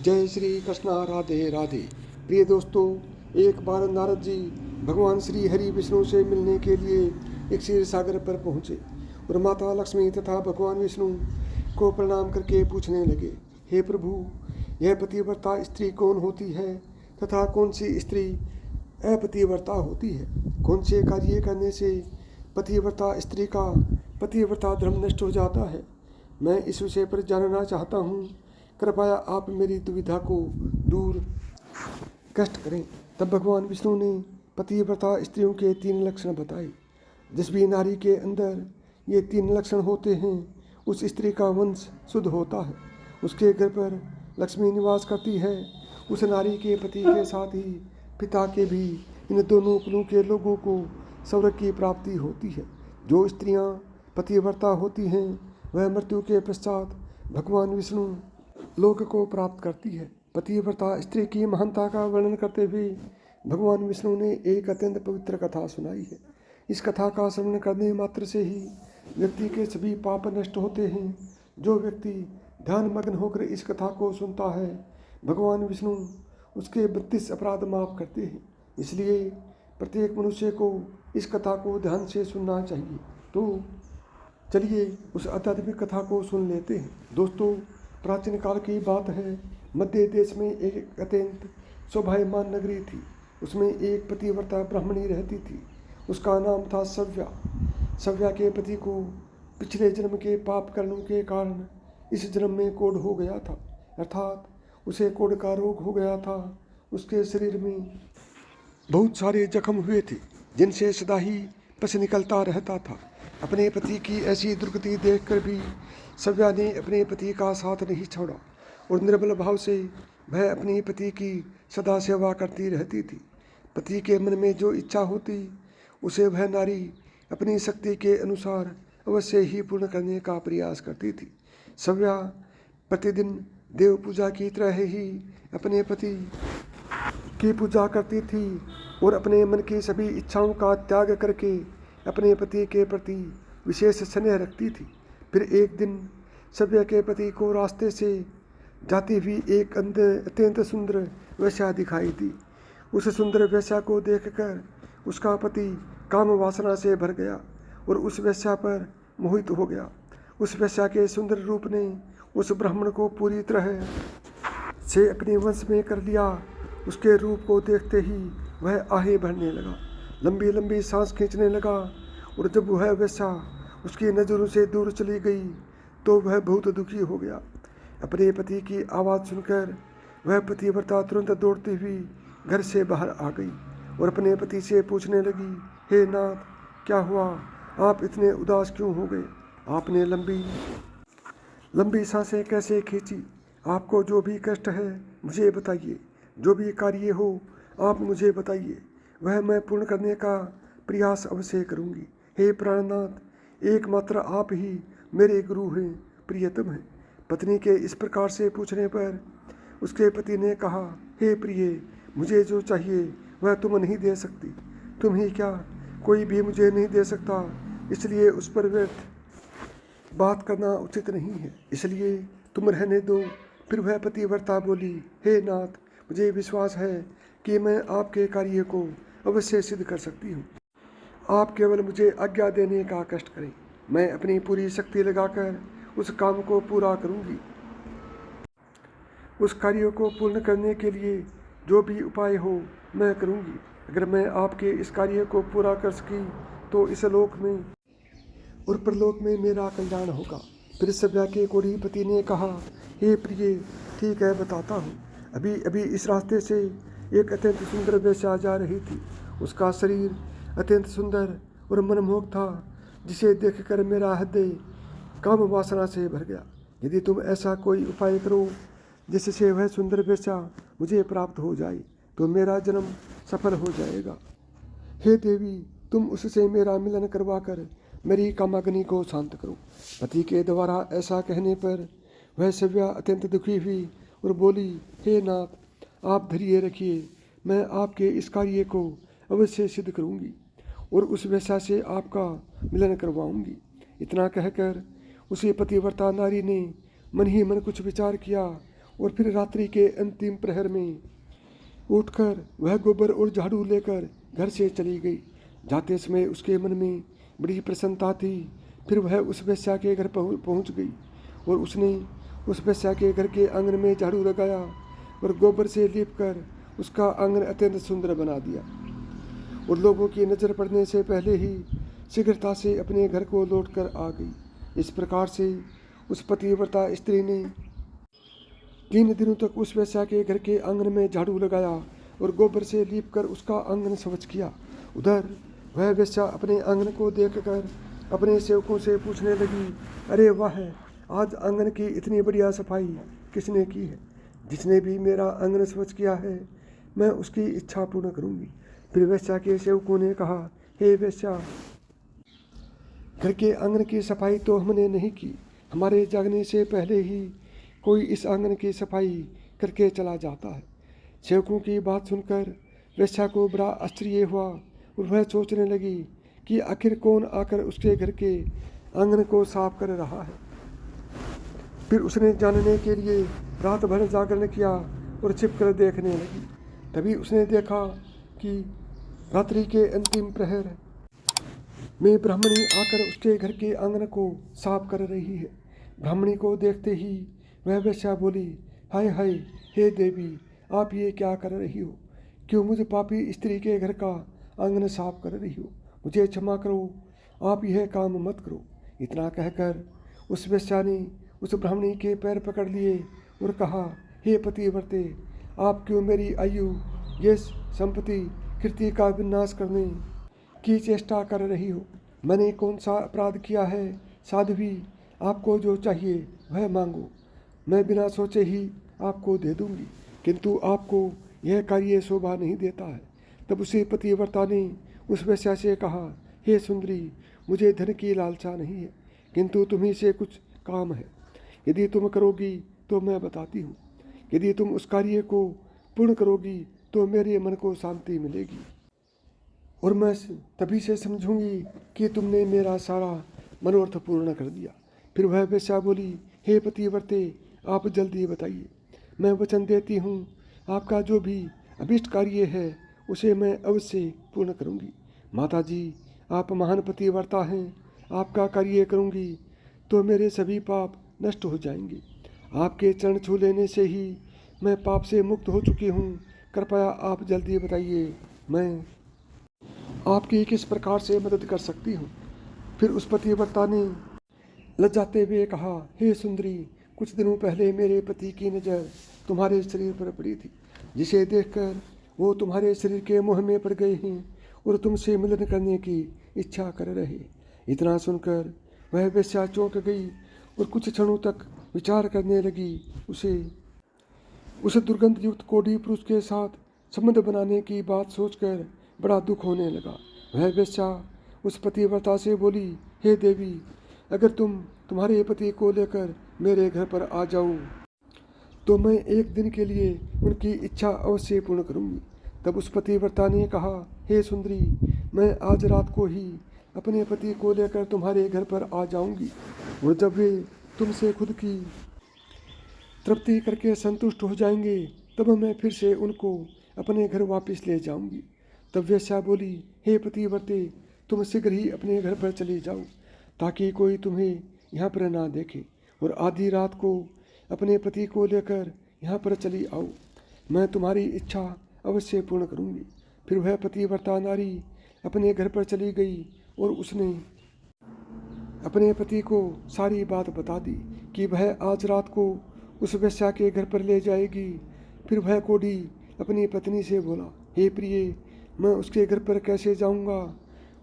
जय श्री कृष्णा, राधे राधे। प्रिय दोस्तों, एक बार नारद जी भगवान श्री हरि विष्णु से मिलने के लिए एक क्षीर सागर पर पहुँचे और माता लक्ष्मी तथा भगवान विष्णु को प्रणाम करके पूछने लगे, हे प्रभु, यह पतिव्रता स्त्री कौन होती है तथा कौन सी स्त्री अपतिव्रता होती है? कौन से कार्य करने से पतिव्रता स्त्री का पतिव्रता धर्म नष्ट हो जाता है? मैं इस विषय पर जानना चाहता हूँ। कृपया आप मेरी दुविधा को दूर कष्ट करें। तब भगवान विष्णु ने पतिव्रता स्त्रियों के 3 लक्षण बताए। जिस भी नारी के अंदर ये 3 लक्षण होते हैं, उस स्त्री का वंश शुद्ध होता है, उसके घर पर लक्ष्मी निवास करती है। उस नारी के पति के साथ ही पिता के भी इन दोनों कुलों के लोगों को स्वर्ग की प्राप्ति होती है। जो स्त्रियां पतिव्रता होती हैं, वह मृत्यु के पश्चात भगवान विष्णु लोक को प्राप्त करती है। पतिव्रता स्त्री की महानता का वर्णन करते हुए भगवान विष्णु ने एक अत्यंत पवित्र कथा सुनाई है। इस कथा का श्रवण करने मात्र से ही व्यक्ति के सभी पाप नष्ट होते हैं। जो व्यक्ति ध्यान मग्न होकर इस कथा को सुनता है, भगवान विष्णु उसके 32 अपराध माफ करते हैं। इसलिए प्रत्येक मनुष्य को इस कथा को ध्यान से सुनना चाहिए। तो चलिए उस आध्यात्मिक कथा को सुन लेते हैं। दोस्तों, प्राचीन काल की बात है। मध्य देश में एक अत्यंत शोभायमान नगरी थी। उसमें एक पतिव्रता ब्राह्मणी रहती थी। उसका नाम था सव्या। सव्या के पति को पिछले जन्म के पाप कर्मों के कारण इस जन्म में कोढ़ हो गया था, अर्थात उसे कोढ़ का रोग हो गया था। उसके शरीर में बहुत सारे जख्म हुए थे, जिनसे सदा ही पस निकलता रहता था। अपने पति की ऐसी दुर्गति देखकर भी सव्या ने अपने पति का साथ नहीं छोड़ा और निर्बल भाव से वह अपने पति की सदा सेवा करती रहती थी। पति के मन में जो इच्छा होती, उसे वह नारी अपनी शक्ति के अनुसार अवश्य ही पूर्ण करने का प्रयास करती थी। सव्या प्रतिदिन देव पूजा की तरह ही अपने पति की पूजा करती थी और अपने मन की सभी इच्छाओं का त्याग करके अपने पति के प्रति विशेष स्नेह रखती थी। फिर एक दिन सव्या के पति को रास्ते से जाती हुई एक अत्यंत सुंदर वेश्या दिखाई दी। उस सुंदर वेश्या को देखकर उसका पति काम वासना से भर गया और उस वेश्या पर मोहित हो गया। उस वेश्या के सुंदर रूप ने उस ब्राह्मण को पूरी तरह से अपने वश में कर लिया। उसके रूप को देखते ही वह आहें भरने लगा, लंबी लंबी सांस खींचने लगा और जब वह वेश्या उसकी नज़रों से दूर चली गई तो वह बहुत दुखी हो गया। अपने पति की आवाज़ सुनकर वह पतिव्रता तुरंत दौड़ती हुई घर से बाहर आ गई और अपने पति से पूछने लगी, हे नाथ, क्या हुआ? आप इतने उदास क्यों हो गए? आपने लंबी लंबी सांसें कैसे खींची? आपको जो भी कष्ट है मुझे बताइए। जो भी कार्य हो आप मुझे बताइए, वह मैं पूर्ण करने का प्रयास अवश्य करूँगी। हे प्राणनाथ, एकमात्र आप ही मेरे गुरु हैं, प्रियतम हैं। पत्नी के इस प्रकार से पूछने पर उसके पति ने कहा, हे प्रिय, मुझे जो चाहिए वह तुम नहीं दे सकती। तुम ही क्या, कोई भी मुझे नहीं दे सकता, इसलिए उस पर व्यर्थ बात करना उचित नहीं है, इसलिए तुम रहने दो। फिर वह पतिव्रता बोली, हे नाथ, मुझे विश्वास है कि मैं आपके कार्य को अवश्य सिद्ध कर सकती हूँ। आप केवल मुझे आज्ञा देने का कष्ट करें, मैं अपनी पूरी शक्ति लगाकर उस काम को पूरा करूँगी। उस कार्य को पूर्ण करने के लिए जो भी उपाय हो मैं करूँगी। अगर मैं आपके इस कार्य को पूरा कर सकी तो इस लोक में और परलोक में मेरा कल्याण होगा। फिर सव्या के कोढ़ी पति ने कहा, हे प्रिय, ठीक है, बताता हूँ। अभी अभी इस रास्ते से एक अत्यंत सुंदर वेश्या जा रही थी। उसका शरीर अत्यंत सुंदर और मनमोहक था, जिसे देखकर मेरा हृदय काम वासना से भर गया। यदि तुम ऐसा कोई उपाय करो जिससे वह सुंदर वेश्या मुझे प्राप्त हो जाए तो मेरा जन्म सफल हो जाएगा। हे देवी, तुम उससे मेरा मिलन करवाकर मेरी कामाग्नि को शांत करो। पति के द्वारा ऐसा कहने पर वह सव्या अत्यंत दुखी हुई और बोली, हे नाथ, आप धैर्य रखिए, मैं आपके इस कार्य को अवश्य सिद्ध करूँगी और उस वेश्या से आपका मिलन करवाऊँगी। इतना कहकर उसी पतिव्रता नारी ने मन ही मन कुछ विचार किया और फिर रात्रि के अंतिम प्रहर में उठकर वह गोबर और झाड़ू लेकर घर से चली गई। जाते समय उसके मन में बड़ी प्रसन्नता थी। फिर वह उस वेश्या के घर पहुंच गई और उसने उस वेश्या के घर के आंगन में झाड़ू लगाया और गोबर से लीपकर उसका आंगन अत्यंत सुंदर बना दिया और लोगों की नज़र पड़ने से पहले ही शीघ्रता से अपने घर को लौटकर आ गई। इस प्रकार से उस पतिव्रता स्त्री ने 3 दिनों तक उस वेश्या के घर के आंगन में झाड़ू लगाया और गोबर से लीपकर उसका आंगन स्वच्छ किया। उधर वह वेश्या अपने आंगन को देखकर अपने सेवकों से पूछने लगी, अरे वाह, आज आंगन की इतनी बढ़िया सफाई किसने की है? जिसने भी मेरा आंगन स्वच्छ किया है, मैं उसकी इच्छा पूर्ण करूंगी। फिर वेश्या के सेवकों ने कहा, हे वेश्या, घर के आंगन की सफाई तो हमने नहीं की। हमारे जागने से पहले ही कोई इस आंगन की सफाई करके चला जाता है। सेवकों की बात सुनकर वेश्या को बड़ा आश्चर्य हुआ और वह सोचने लगी कि आखिर कौन आकर उसके घर के आंगन को साफ कर रहा है। फिर उसने जानने के लिए रात भर जागरण किया और छिपकर देखने लगी। तभी उसने देखा कि रात्रि के अंतिम प्रहर में ब्राह्मणी आकर उसके घर के आंगन को साफ कर रही है। ब्राह्मणी को देखते ही वह वेश्या बोली, हाय हाय, हे देवी, आप ये क्या कर रही हो? क्यों मुझ पापी स्त्री के घर का आंगन साफ कर रही हो? मुझे क्षमा करो, आप यह काम मत करो। इतना कहकर उस वेश्या ने उस ब्राह्मणी के पैर पकड़ लिए और कहा, हे पतिव्रते, आप क्यों मेरी आयु, ये संपत्ति, कीर्ति का विनाश करने की चेष्टा कर रही हो? मैंने कौन सा अपराध किया है? साध्वी, आपको जो चाहिए वह मांगो, मैं बिना सोचे ही आपको दे दूंगी। किंतु आपको यह कार्य शोभा नहीं देता है। तब उसी पतिव्रता ने उस वेश्या से कहा, हे सुंदरी, मुझे धन की लालसा नहीं है, किंतु तुम्ही से कुछ काम है। यदि तुम करोगी तो मैं बताती हूँ। यदि तुम उस कार्य को पूर्ण करोगी तो मेरे मन को शांति मिलेगी और मैं तभी से समझूंगी कि तुमने मेरा सारा मनोरथ पूर्ण कर दिया। फिर वह वेश्या बोली, हे पतिव्रते, आप जल्दी बताइए, मैं वचन देती हूँ, आपका जो भी अभिष्ट कार्य है उसे मैं अवश्य पूर्ण करूँगी। माता जी, आप महान पतिव्रता हैं, आपका कार्य करूँगी तो मेरे सभी पाप नष्ट हो जाएंगे। आपके चरण छू लेने से ही मैं पाप से मुक्त हो चुकी हूँ। कृपया आप जल्दी बताइए, मैं आपकी किस प्रकार से मदद कर सकती हूँ। फिर उस पतिव्रता ने लज्जाते हुए कहा, हे सुंदरी, कुछ दिनों पहले मेरे पति की नज़र तुम्हारे शरीर पर पड़ी थी, जिसे देखकर वो तुम्हारे शरीर के मोह में पड़ गए हैं और तुमसे मिलन करने की इच्छा कर रहे। इतना सुनकर वह वेश्या चौंक गई और कुछ क्षणों तक विचार करने लगी। उसे उस दुर्गंध युक्त कोढ़ी पुरुष के साथ संबंध बनाने की बात सोचकर बड़ा दुख होने लगा। वह वेश्या उस पतिव्रता से बोली, हे देवी, अगर तुम्हारे पति को लेकर मेरे घर पर आ जाऊं तो मैं एक दिन के लिए उनकी इच्छा अवश्य पूर्ण करूंगी। तब उस पतिव्रता ने कहा, हे सुंदरी, मैं आज रात को ही अपने पति को लेकर तुम्हारे घर पर आ जाऊंगी और जब वे तुमसे खुद की तृप्ति करके संतुष्ट हो जाएंगे तब मैं फिर से उनको अपने घर वापस ले जाऊंगी। तब वेश्या बोली, हे पतिव्रते, तुम शीघ्र ही अपने घर पर चली जाओ ताकि कोई तुम्हें यहाँ पर ना देखे और आधी रात को अपने पति को लेकर यहाँ पर चली आओ, मैं तुम्हारी इच्छा अवश्य पूर्ण करूँगी। फिर वह पतिव्रता नारी अपने घर पर चली गई और उसने अपने पति को सारी बात बता दी कि वह आज रात को उस वेश्या के घर पर ले जाएगी। फिर वह कोढ़ी अपनी पत्नी से बोला, हे प्रिय, मैं उसके घर पर कैसे जाऊंगा?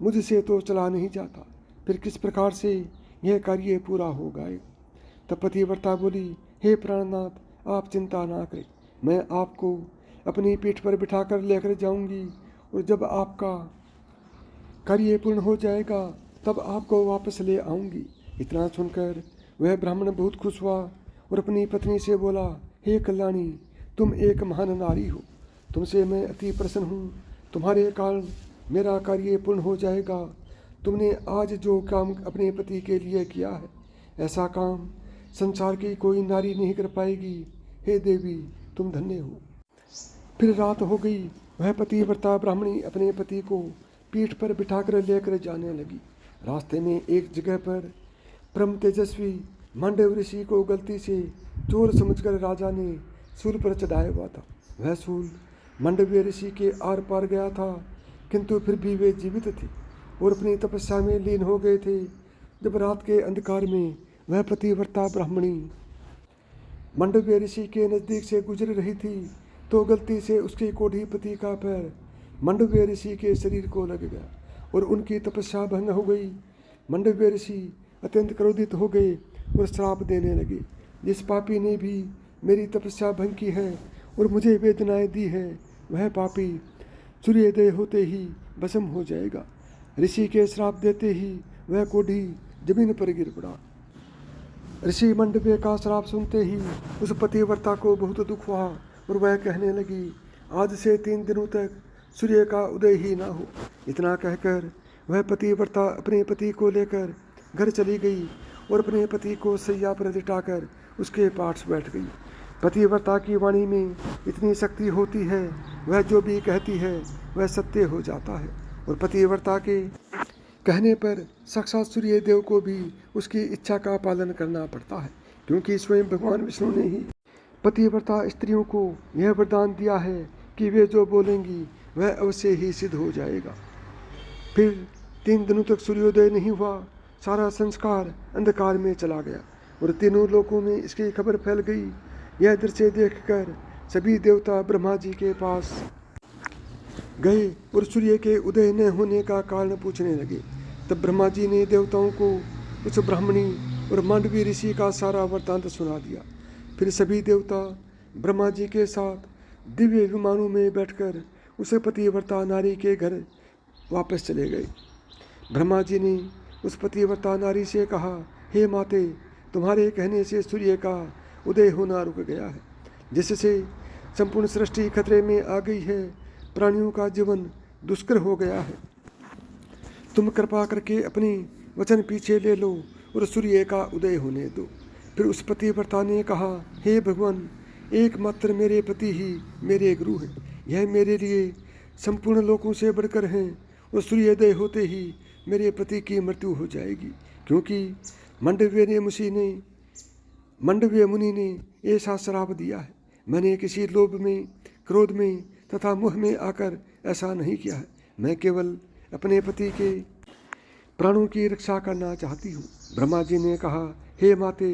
मुझसे तो चला नहीं जाता। फिर किस प्रकार से यह कार्य पूरा हो गया? तब पतिव्रता बोली, हे प्राणनाथ, आप चिंता ना करें, मैं आपको अपनी पीठ पर बिठाकर लेकर जाऊंगी और जब आपका कार्य पूर्ण हो जाएगा तब आपको वापस ले आऊंगी। इतना सुनकर वह ब्राह्मण बहुत खुश हुआ और अपनी पत्नी से बोला, हे कल्याणी, तुम एक महान नारी हो, तुमसे मैं अति प्रसन्न हूँ। तुम्हारे कारण मेरा कार्य पूर्ण हो जाएगा। तुमने आज जो काम अपने पति के लिए किया है, ऐसा काम संसार की कोई नारी नहीं कर पाएगी। हे देवी तुम धन्य हो। फिर रात हो गई। वह पतिव्रता ब्राह्मणी अपने पति को पीठ पर बिठाकर लेकर जाने लगी। रास्ते में एक जगह पर परम तेजस्वी मांडव ऋषि को गलती से चोर समझकर राजा ने सूल पर चढ़ाया हुआ था। वह सूल मांडव्य ऋषि के आर पार गया था, किंतु फिर भी वे जीवित थे और अपनी तपस्या में लीन हो गए थे। जब रात के अंधकार में वह पतिव्रता ब्राह्मणी मांडव्य ऋषि के नज़दीक से गुजर रही थी तो गलती से उसके कोढ़ी पति का पैर मांडव्य ऋषि के शरीर को लग गया और उनकी तपस्या भंग हो गई। मांडव्य ऋषि अत्यंत क्रोधित हो गए और श्राप देने लगे, जिस पापी ने भी मेरी तपस्या भंग की है और मुझे वेदनाएं दी है, वह पापी सूर्योदय होते ही भस्म हो जाएगा। ऋषि के श्राप देते ही वह कोढ़ी जमीन पर गिर पड़ा। ऋषि मांडव्य का श्राप सुनते ही उस पतिव्रता को बहुत दुख हुआ और वह कहने लगी, आज से 3 दिनों तक सूर्य का उदय ही ना हो। इतना कहकर वह पतिव्रता अपने पति को लेकर घर चली गई और अपने पति को सैया पर लिटाकर उसके पास बैठ गई। पतिव्रता की वाणी में इतनी शक्ति होती है, वह जो भी कहती है वह सत्य हो जाता है और पतिव्रता के कहने पर साक्षात सूर्य देव को भी उसकी इच्छा का पालन करना पड़ता है, क्योंकि स्वयं भगवान विष्णु ने ही पतिव्रता स्त्रियों को यह वरदान दिया है कि वे जो बोलेंगी वह अवश्य ही सिद्ध हो जाएगा। फिर 3 दिनों तक सूर्योदय नहीं हुआ। सारा संस्कार अंधकार में चला गया और तीनों लोकों में इसकी खबर फैल गई। यह दृश्य देखकर सभी देवता ब्रह्मा जी के पास गए और सूर्य के उदय न होने का कारण पूछने लगे। तब ब्रह्मा जी ने देवताओं को उस ब्राह्मणी और मांडवी ऋषि का सारा वृत्तांत सुना दिया। फिर सभी देवता ब्रह्मा जी के साथ दिव्य विमानों में बैठकर उस पतिव्रता नारी के घर वापस चले गए। ब्रह्मा जी ने उस पतिव्रता नारी से कहा, हे माते, तुम्हारे कहने से सूर्य का उदय होना रुक गया है, जिससे संपूर्ण सृष्टि खतरे में आ गई है। प्राणियों का जीवन दुष्कर हो गया है। तुम कृपा करके अपने वचन पीछे ले लो और सूर्य का उदय होने दो। फिर उस पतिव्रता ने कहा, हे भगवान, एकमात्र मेरे पति ही मेरे गुरु हैं। यह मेरे लिए संपूर्ण लोकों से बढ़कर हैं और सूर्योदय होते ही मेरे पति की मृत्यु हो जाएगी, क्योंकि मांडव्य मुनि ने ऐसा श्राप दिया है। मैंने किसी लोभ में, क्रोध में तथा मोह में आकर ऐसा नहीं किया है। मैं केवल अपने पति के प्राणों की रक्षा करना चाहती हूँ। ब्रह्मा जी ने कहा, हे माते,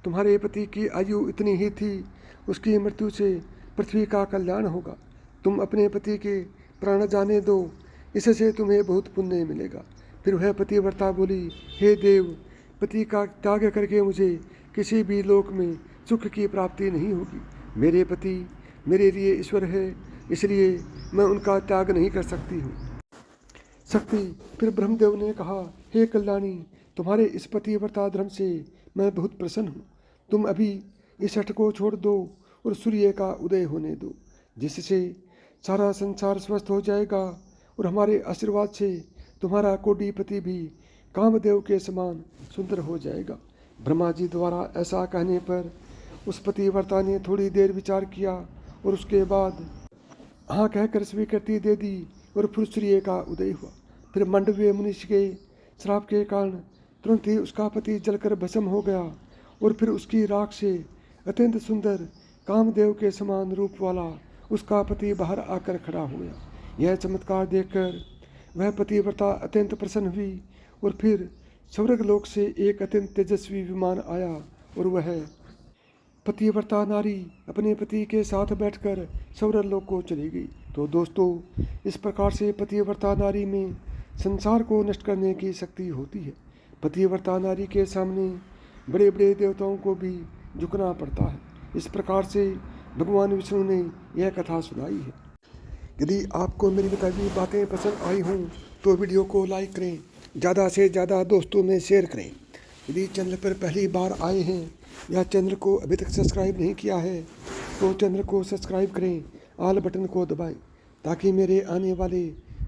तुम्हारे पति की आयु इतनी ही थी, उसकी मृत्यु से पृथ्वी का कल्याण होगा। तुम अपने पति के प्राण जाने दो, इससे तुम्हें बहुत पुण्य मिलेगा। फिर वह पतिव्रता बोली, हे देव, पति का त्याग करके मुझे किसी भी लोक में सुख की प्राप्ति नहीं होगी। मेरे पति मेरे लिए ईश्वर है, इसलिए मैं उनका त्याग नहीं कर सकती हूँ। शक्ति फिर ब्रह्मदेव ने कहा, हे कल्याणी, तुम्हारे इस पतिव्रता धर्म से मैं बहुत प्रसन्न हूँ। तुम अभी इस हट को छोड़ दो और सूर्य का उदय होने दो, जिससे सारा संसार स्वस्थ हो जाएगा और हमारे आशीर्वाद से तुम्हारा कोटिपति भी कामदेव के समान सुंदर हो जाएगा। ब्रह्मा जी द्वारा ऐसा कहने पर उस पतिव्रता ने थोड़ी देर विचार किया और उसके बाद हाँ कहकर स्वीकृति दे दी और फिर सूर्य का उदय हुआ। फिर मांडव्य मनुष्य के श्राप के कारण तुरंत ही उसका पति जलकर भस्म हो गया और फिर उसकी राख से अत्यंत सुंदर कामदेव के समान रूप वाला उसका पति बाहर आकर खड़ा हो गया। यह चमत्कार देखकर वह पतिव्रता अत्यंत प्रसन्न हुई और फिर स्वर्ग लोक से एक अत्यंत तेजस्वी विमान आया और वह पतिव्रता नारी अपने पति के साथ बैठकर स्वर्ग लोक को चली गई। तो दोस्तों, इस प्रकार से पतिव्रता नारी में संसार को नष्ट करने की शक्ति होती है। पतिव्रता नारी के सामने बड़े बड़े देवताओं को भी झुकना पड़ता है। इस प्रकार से भगवान विष्णु ने यह कथा सुनाई है। यदि आपको मेरी बताई हुई बातें पसंद आई हों तो वीडियो को लाइक करें, ज़्यादा से ज़्यादा दोस्तों में शेयर करें। यदि चैनल पर पहली बार आए हैं या चैनल को अभी तक सब्सक्राइब नहीं किया है तो चैनल को सब्सक्राइब करें, ऑल बटन को दबाएं, ताकि मेरे आने वाले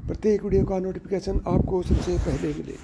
प्रत्येक वीडियो का नोटिफिकेशन आपको सबसे पहले मिले।